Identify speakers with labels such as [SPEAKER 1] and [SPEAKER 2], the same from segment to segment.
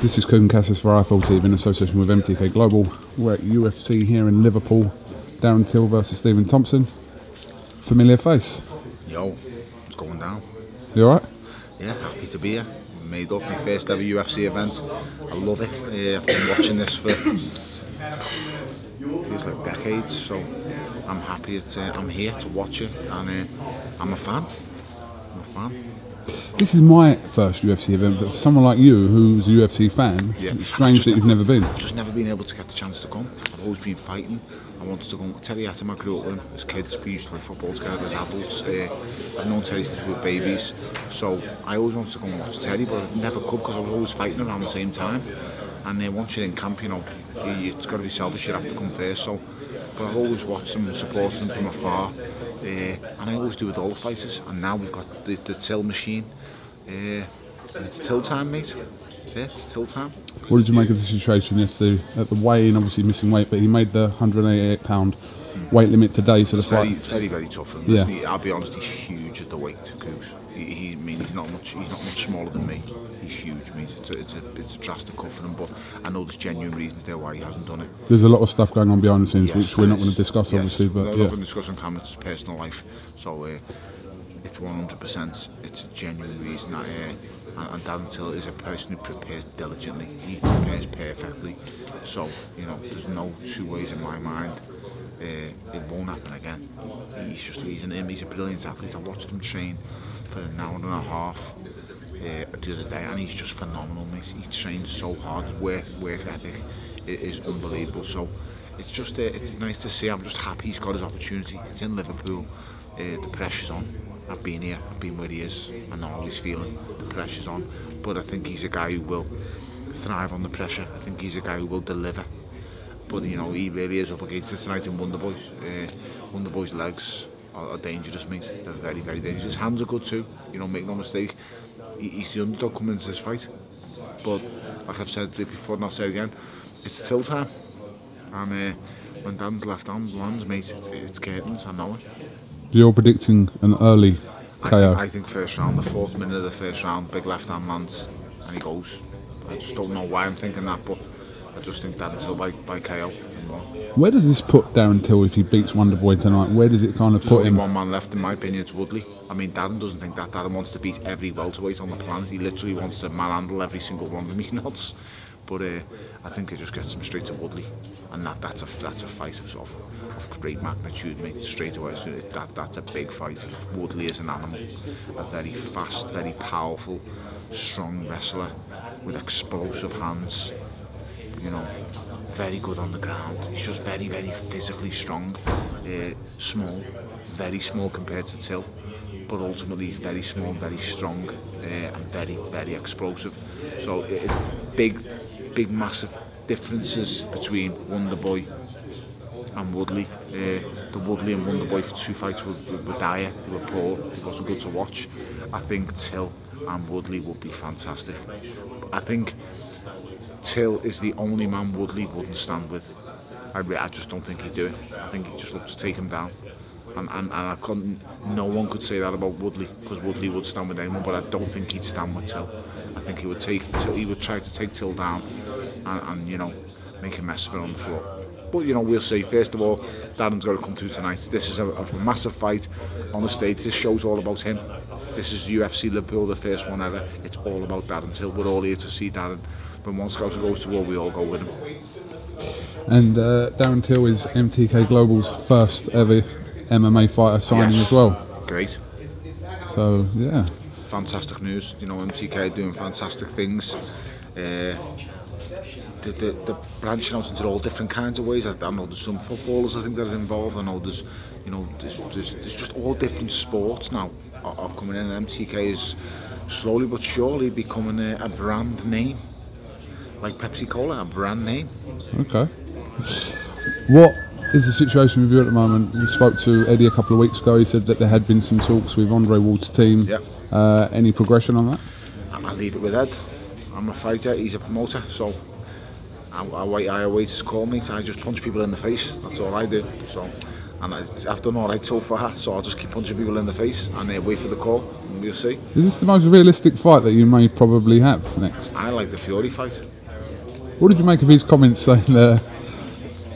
[SPEAKER 1] This is KUGAN CASSIUS for IFL in association with MTK Global. We're at UFC here in Liverpool. Darren Till versus Stephen Thompson. Familiar face?
[SPEAKER 2] Yo, it's going down.
[SPEAKER 1] You alright?
[SPEAKER 2] Yeah, happy to be here. Made up my first ever UFC event. I love it. I've been watching this for feels like decades, so I'm happy I'm here to watch it, and I'm a fan.
[SPEAKER 1] This is my first UFC event, but for someone like you who's a UFC fan,
[SPEAKER 2] yeah,
[SPEAKER 1] it's strange that you've never been.
[SPEAKER 2] I've just never been able to get the chance to come. I've always been fighting. I wanted to go. Terry Atom, I grew up with him as kids. We used to play football together as adults. I've known Terry since we were babies, so I always wanted to go and watch Terry, but I never could because I was always fighting around the same time. And once you're in camp, you know, it's got to be selfish. You have to come first. So, but I've always watched them and supported them from afar, and I always do with all the fighters. And now we've got the till machine. It's till time, mate. It's till time. What
[SPEAKER 1] did you make of the situation yesterday at the weigh-in? Obviously missing weight, but he made the 188-pound weight limit today. So
[SPEAKER 2] it's very, very tough for him. Yeah. I'll be honest, he's huge at the weight, Cougs. I mean, he's not much smaller than me. He's huge, mate. It's a drastic cut for him, but I know there's genuine reasons there why he hasn't done it.
[SPEAKER 1] There's a lot of stuff going on behind the scenes, which we're not going to discuss, obviously. But
[SPEAKER 2] we're not going to discuss on camera. It's his personal life, so it's 100%. It's a genuine reason that. And Darren Till is a person who prepares diligently. He prepares perfectly. So, you know, there's no two ways in my mind. It won't happen again. He's a brilliant athlete. I watched him train for an hour and a half the other day, and he's just phenomenal, mate. He trains so hard. His work ethic is unbelievable. So it's just it's nice to see. I'm just happy he's got his opportunity. It's in Liverpool. The pressure's on. I've been here, I've been where he is, I know how he's feeling, the pressure's on, but I think he's a guy who will thrive on the pressure. I think he's a guy who will deliver, but you know, he really is up against it tonight in Wonderboy. Wonderboy's legs are dangerous, mate. They're very, very dangerous. His hands are good too, you know, make no mistake. He's the underdog coming into this fight, but like I've said before and I'll say again, it's till time, and when Dan's left arm lands, mate, it's curtains, I know it.
[SPEAKER 1] You're predicting an early KO?
[SPEAKER 2] I think first round, the 4th minute of the first round, big left hand lands and he goes. I just don't know why I'm thinking that, but I just think Darren Till by KO.
[SPEAKER 1] Where does this put Darren Till if he beats Wonderboy tonight? Where does it kind of put him?
[SPEAKER 2] There's only one man left in my opinion, it's Woodley. I mean, Darren doesn't think that. Darren wants to beat every welterweight on the planet. He literally wants to manhandle every single one of them. He's nuts. But I think it just gets him straight to Woodley, and that's a fight of great magnitude, mate. Straight away, so that's a big fight. Woodley is an animal, a very fast, very powerful, strong wrestler with explosive hands. You know, very good on the ground. He's just very, very physically strong. Small, very small compared to Till, but ultimately very small, very strong, and very, very explosive. So big massive differences between Wonderboy and Woodley. The Woodley and Wonderboy for 2 fights were dire, they were poor, it wasn't good to watch. I think Till and Woodley would be fantastic. I think Till is the only man Woodley wouldn't stand with. I just don't think he'd do it. I think he'd just look to take him down. And I couldn't, no one could say that about Woodley, because Woodley would stand with anyone, but I don't think he'd stand with Till. I think he would try to take Till down and you know, make a mess of it on the floor. But you know, we'll see. First of all, Darren's got to come through tonight. This is a massive fight on the stage. This show's all about him. This is UFC Liverpool, the first one ever. It's all about Darren Till. We're all here to see Darren. When one Scouser goes to war, we all go with him.
[SPEAKER 1] And Darren Till is MTK Global's first ever MMA fighter signing as well.
[SPEAKER 2] Great.
[SPEAKER 1] So yeah,
[SPEAKER 2] fantastic news. You know, MTK doing fantastic things. The branching out into all different kinds of ways. I know there's some footballers I think that are involved. I know there's, you know, there's just all different sports now are coming in. And MTK is slowly but surely becoming a brand name, like Pepsi Cola, a brand name. Okay.
[SPEAKER 1] What is the situation with you at the moment? We spoke to Eddie a couple of weeks ago. He said that there had been some talks with Andre Ward's team. Yeah. Any progression on that?
[SPEAKER 2] I'll leave it with Ed. I'm a fighter, he's a promoter, so I wait to call me. I just punch people in the face. That's all I do. So, and I've done all right so far. So I'll just keep punching people in the face and wait for the call. And we'll see.
[SPEAKER 1] Is this the most realistic fight that you may probably have next?
[SPEAKER 2] I like the Fury fight.
[SPEAKER 1] What did you make of his comments saying that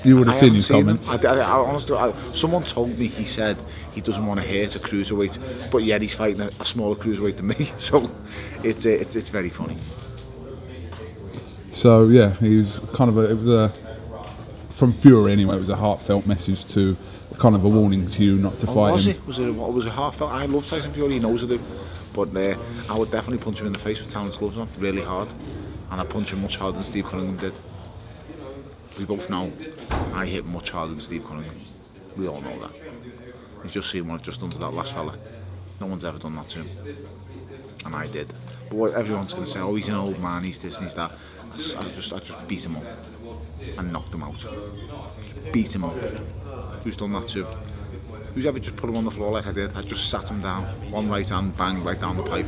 [SPEAKER 1] you would have seen his comments?
[SPEAKER 2] I honestly, someone told me, he said he doesn't want to hurt a cruiserweight, but yet he's fighting a smaller cruiserweight than me. So it's very funny.
[SPEAKER 1] So yeah, he's kind of it was a, from Fury anyway, it was a heartfelt message to, kind of a warning to you not to fight
[SPEAKER 2] was
[SPEAKER 1] him.
[SPEAKER 2] Was it heartfelt? I love Tyson Fury, he knows I do. But I would definitely punch him in the face with talent gloves on, really hard. And I punch him much harder than Steve Cunningham did. We both know I hit much harder than Steve Cunningham. We all know that. You've just seen what I've just done to that last fella. No one's ever done that to him. And I did. But what everyone's going to say, oh, he's an old man, he's this and he's that. I just beat him up and knocked him out. Just beat him up. Who's done that too? Who's ever just put him on the floor like I did? I just sat him down, one right hand, bang, right down the pipe.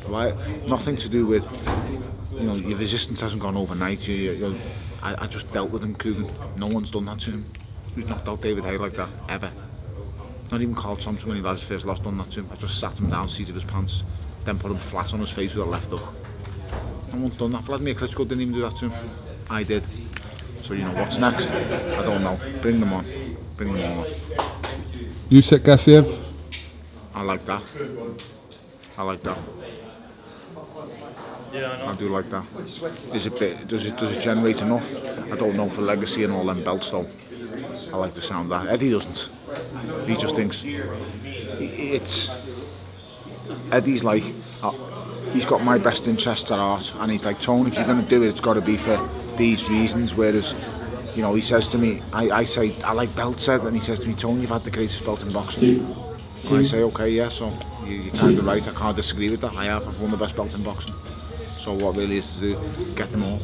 [SPEAKER 2] Right? Nothing to do with, you know, your resistance hasn't gone overnight. I just dealt with him, KUGAN. No one's done that to him. Who's knocked out David Haye like that, ever? Not even Carl Thompson when he had his first loss done that to him. I just sat him down, seat of his pants, then put him flat on his face with a left hook. No one's done that. Vladimir Klitschko didn't even do that to him. I did. So you know what's next? I don't know. Bring them on. Bring them all on.
[SPEAKER 1] You said CASSIUS?
[SPEAKER 2] I like that. I like that. Yeah, I do like that. Does it generate enough? I don't know for legacy and all them belts though. I like the sound of that. Eddie doesn't. He just thinks it's Eddie's like he's got my best interests at heart, and he's like, Tone, if you're going to do it, it's got to be for these reasons. Whereas, you know, he says to me, I say I like belts, and he says to me, Tone, you've had the greatest belt in boxing. And I say, okay, yeah, so you're kind of right. I can't disagree with that. I've won the best belt in boxing. So what really is to do, get them all.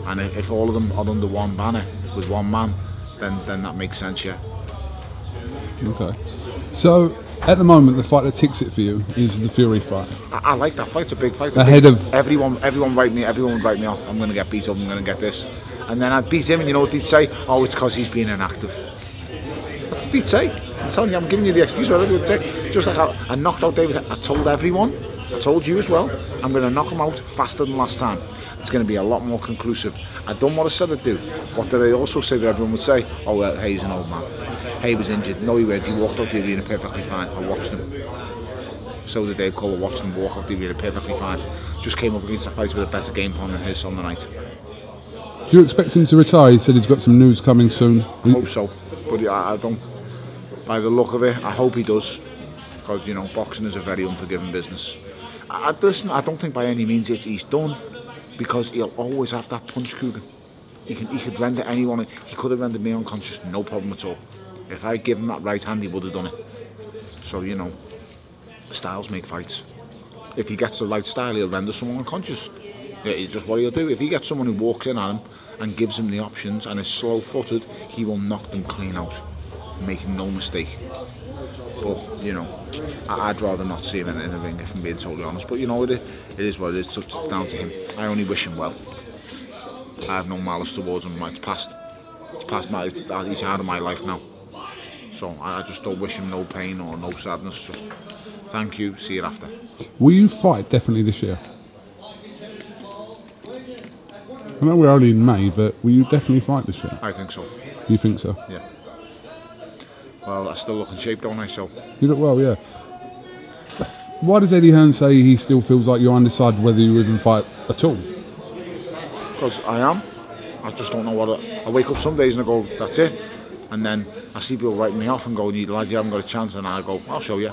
[SPEAKER 2] And if all of them are under one banner with one man, then that makes sense, yeah.
[SPEAKER 1] Okay. So at the moment, the fight that ticks it for you is the Fury fight.
[SPEAKER 2] I like that fight. It's a big fight.
[SPEAKER 1] Ahead of
[SPEAKER 2] everyone write me off. I'm going to get beat up. I'm going to get this, and then I'd beat him. And you know what they'd say? Oh, it's because he's being inactive. That's what they'd say. I'm telling you, I'm giving you the excuse. Whatever they'd say. Just like I knocked out David. I told everyone. I told you as well. I'm going to knock him out faster than last time. It's going to be a lot more conclusive. I done what I said I'd do. What did I also say that everyone would say? Oh, well, Haye's an old man. Haye was injured. No, he weren't. He walked out the arena perfectly fine. I watched him. So did Dave Cole. I watched him walk out the arena perfectly fine. Just came up against a fight with a better game plan than his on the night.
[SPEAKER 1] Do you expect him to retire? He said he's got some news coming soon.
[SPEAKER 2] I hope so. But I don't. By the look of it, I hope he does. Because, you know, boxing is a very unforgiving business. Listen, I don't think by any means he's done, because he'll always have that punch, KUGAN. He could render anyone. He could have rendered me unconscious, no problem at all. If I give him that right hand, he would have done it. So, you know, styles make fights. If he gets the right style, he'll render someone unconscious. It's just what he'll do. If he gets someone who walks in at him and gives him the options and is slow-footed, he will knock them clean out, making no mistake. But, you know, I'd rather not see him in the ring, if I'm being totally honest. But, you know, it is what it is. It's down to him. I only wish him well. I have no malice towards him. It's past. He's out of my life now. So I just don't wish him no pain or no sadness. Just thank you. See you after.
[SPEAKER 1] Will you fight definitely this year? I know we're only in May, but will you definitely fight this year?
[SPEAKER 2] I think so.
[SPEAKER 1] You think so?
[SPEAKER 2] Yeah. Well, I still look in shape, don't I? So
[SPEAKER 1] you look well, yeah. Why does Eddie Hearn say he still feels like you're undecided whether you even fight at all?
[SPEAKER 2] Because I am. I just don't know what. I wake up some days and I go, that's it. And then I see people writing me off and go, lad, you haven't got a chance. And I go, I'll show you.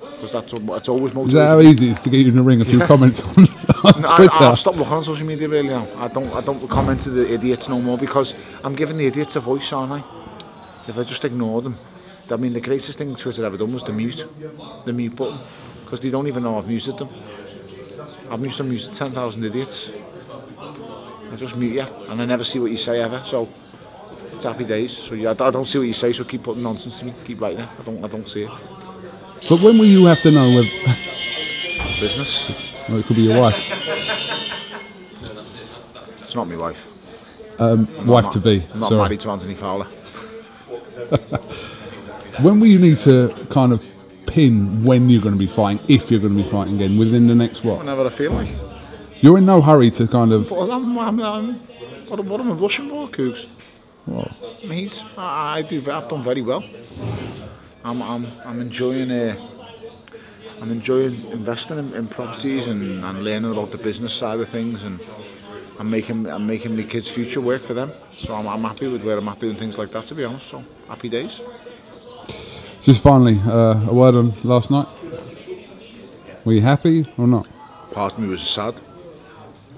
[SPEAKER 2] Because it's always motivating.
[SPEAKER 1] Is that how easy it is to get you in the ring? A few comments on Twitter?
[SPEAKER 2] I've stopped looking on social media really now. I don't comment to the idiots no more, because I'm giving the idiots a voice, aren't I? If I just ignore them. I mean, the greatest thing Twitter ever done was the mute button, because they don't even know I've muted them. I've muted 10,000 idiots. I just mute you, and I never see what you say ever. So it's happy days. So yeah, I don't see what you say. So keep putting nonsense to me. Keep writing it. I don't see it.
[SPEAKER 1] But when will you have to know whether
[SPEAKER 2] business?
[SPEAKER 1] Well, it could be your wife.
[SPEAKER 2] It's not my wife.
[SPEAKER 1] wife to be.
[SPEAKER 2] Not married to Anthony Fowler.
[SPEAKER 1] When will you need to kind of pin when you're going to be fighting, if you're going to be fighting again, within the next what?
[SPEAKER 2] Whenever I feel like.
[SPEAKER 1] You're in no hurry to kind of.
[SPEAKER 2] What am I rushing for, Cougs?
[SPEAKER 1] Well,
[SPEAKER 2] Mate, I've done very well. I'm enjoying investing in properties and learning about the business side of things, and I'm making my kids' future work for them. So I'm happy with where I'm at doing things like that, to be honest. So happy days.
[SPEAKER 1] Just finally, a word on last night. Were you happy or not?
[SPEAKER 2] Part of me was sad.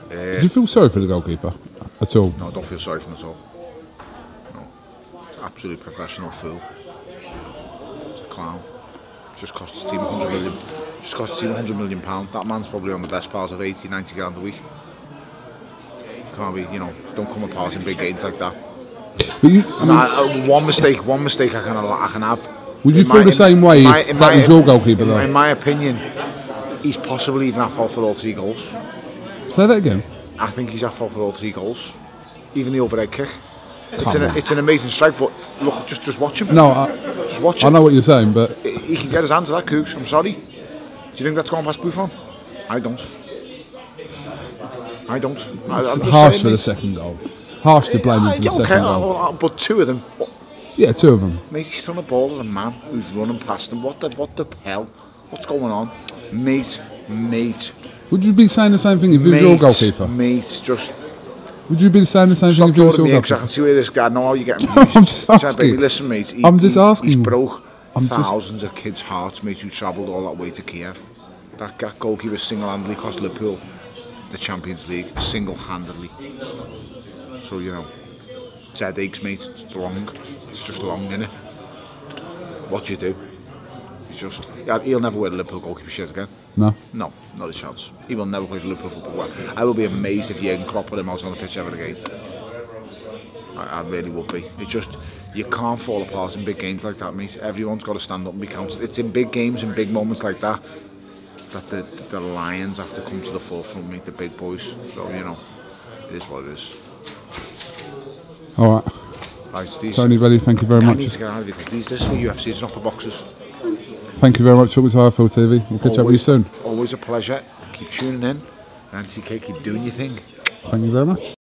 [SPEAKER 1] Did you feel sorry for the goalkeeper at all?
[SPEAKER 2] No, I don't feel sorry for him at all. No, it's an absolute professional fool. It's a clown. Just cost the team 100 million. Just cost the team 100 million pound. That man's probably on the best part of 80, 90 grand a week. Can't be, you know, don't come apart in big games like that.
[SPEAKER 1] But you,
[SPEAKER 2] one mistake I can have.
[SPEAKER 1] Would you feel the same way if that was your goalkeeper though?
[SPEAKER 2] In my opinion, he's possibly even at fault for all 3 goals.
[SPEAKER 1] Say that again.
[SPEAKER 2] I think he's at fault for all 3 goals. Even the overhead kick. It's an amazing strike, but look, just watch him.
[SPEAKER 1] No,
[SPEAKER 2] just watch him.
[SPEAKER 1] I know what you're saying, but
[SPEAKER 2] he can get his hand to that, Cougs. I'm sorry. Do you think that's going past Buffon? I don't. I'm just
[SPEAKER 1] harsh
[SPEAKER 2] saying,
[SPEAKER 1] for the second goal. Harsh to blame him for the second goal.
[SPEAKER 2] But 2 of them.
[SPEAKER 1] Yeah, 2 of them.
[SPEAKER 2] Mate, he's throwing a ball at a man who's running past him. What the hell? What's going on? Mate.
[SPEAKER 1] Would you be saying the same thing if he was your goalkeeper?
[SPEAKER 2] Mate, just...
[SPEAKER 1] Would you be saying the same thing if he was your goalkeeper?
[SPEAKER 2] I can see where this guy... No, you're getting...
[SPEAKER 1] I'm just asking.
[SPEAKER 2] Listen, mate.
[SPEAKER 1] I'm just asking.
[SPEAKER 2] He's broke thousands of kids' hearts, mate, who travelled all that way to Kiev. That goalkeeper single-handedly cost Liverpool the Champions League, single-handedly. So, you know, it's headaches, mate. It's long. It's just long, innit? What do you do? He's just... He'll never wear the Liverpool goalkeeper shirt again.
[SPEAKER 1] No?
[SPEAKER 2] No, not a chance. He will never play for Liverpool football. I will be amazed if Jürgen Klopp put him out on the pitch ever again. I really would be. It's just, you can't fall apart in big games like that, mate. Everyone's got to stand up and be counted. It's in big games and big moments like that the Lions have to come to the forefront, meet the big boys. So, you know, it is what it is.
[SPEAKER 1] Alright.
[SPEAKER 2] Right,
[SPEAKER 1] Tony, buddy, thank you very much.
[SPEAKER 2] I need to get out of here because this is for UFC, it's not for boxers.
[SPEAKER 1] Thank you very much for talking to IFL TV. We'll catch up with you soon.
[SPEAKER 2] Always a pleasure. Keep tuning in. And NTK, keep doing your thing.
[SPEAKER 1] Thank you very much.